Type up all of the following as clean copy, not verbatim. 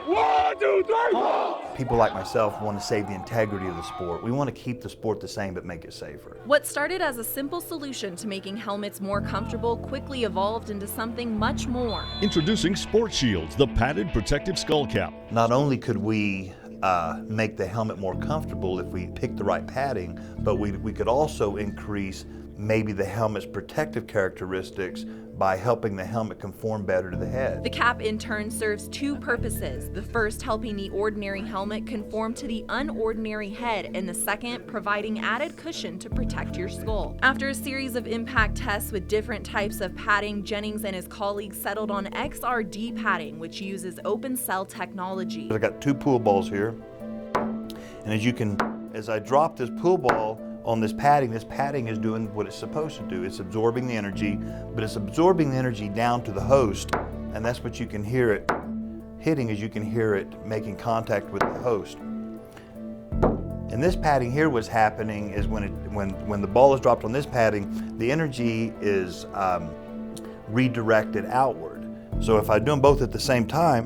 1, 2, 3. People like myself want to save the integrity of the sport. We want to keep the sport the same but make it safer. What started as a simple solution to making helmets more comfortable quickly evolved into something much more. Introducing Sport Shieldz, the padded protective skull cap. Not only could we make the helmet more comfortable if we picked the right padding, but we could also increase maybe the helmet's protective characteristics by helping the helmet conform better to the head. The cap in turn serves two purposes. The first helping the ordinary helmet conform to the unordinary head, and the second providing added cushion to protect your skull. After a series of impact tests with different types of padding, Jennings and his colleagues settled on XRD padding, which uses open cell technology. I got two pool balls here, and as I drop this pool ball on this padding is doing what it's supposed to do. It's absorbing the energy, but it's absorbing the energy down to the host, and that's what you can hear it hitting, as you can hear it making contact with the host. And this padding here, what's happening is when the ball is dropped on this padding, the energy is redirected outward. So if I do them both at the same time,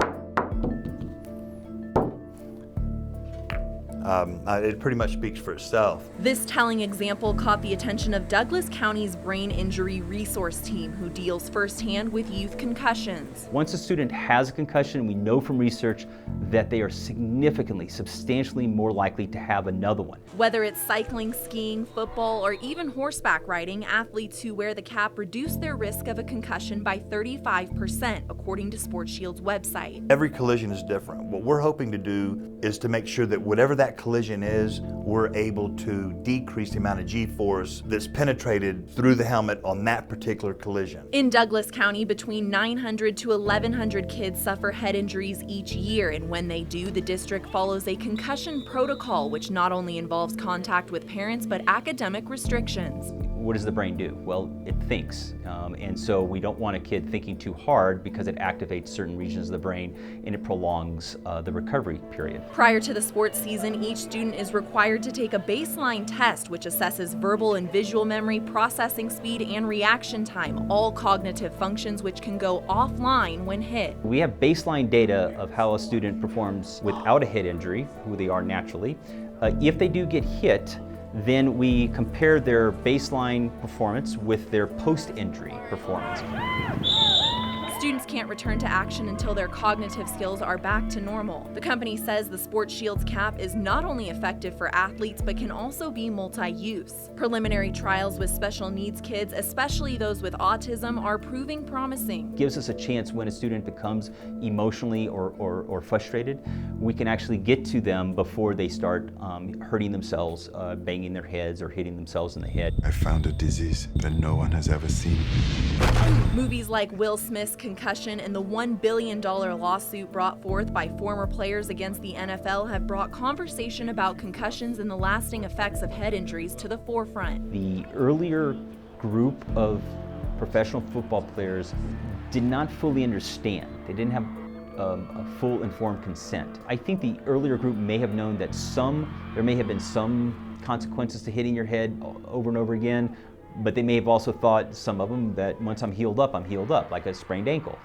it pretty much speaks for itself. This telling example caught the attention of Douglas County's Brain Injury Resource Team, who deals firsthand with youth concussions. Once a student has a concussion, we know from research that they are significantly, substantially more likely to have another one. Whether it's cycling, skiing, football, or even horseback riding, athletes who wear the cap reduce their risk of a concussion by 35%, according to Sport Shieldz' website. Every collision is different. What we're hoping to do is to make sure that whatever that collision is, we're able to decrease the amount of G-force that's penetrated through the helmet on that particular collision. In Douglas County, between 900 to 1,100 kids suffer head injuries each year, and when they do, the district follows a concussion protocol, which not only involves contact with parents, but academic restrictions. What does the brain do? Well, it thinks, and so we don't want a kid thinking too hard because it activates certain regions of the brain and it prolongs the recovery period. Prior to the sports season, each student is required to take a baseline test which assesses verbal and visual memory, processing speed, and reaction time, all cognitive functions which can go offline when hit. We have baseline data of how a student performs without a head injury, who they are naturally. If they do get hit, then we compare their baseline performance with their post-injury performance. Students can't return to action until their cognitive skills are back to normal. The company says the Sport Shieldz cap is not only effective for athletes, but can also be multi-use. Preliminary trials with special needs kids, especially those with autism, are proving promising. Gives us a chance when a student becomes emotionally or frustrated, we can actually get to them before they start hurting themselves, banging their heads or hitting themselves in the head. I found a disease that no one has ever seen. Movies like Will Smith's Concussion and the $1 billion lawsuit brought forth by former players against the NFL have brought conversation about concussions and the lasting effects of head injuries to the forefront. The earlier group of professional football players did not fully understand. They didn't have a full informed consent. I think the earlier group may have known that there may have been some consequences to hitting your head over and over again, but they may have also thought, some of them, that once I'm healed up, like a sprained ankle.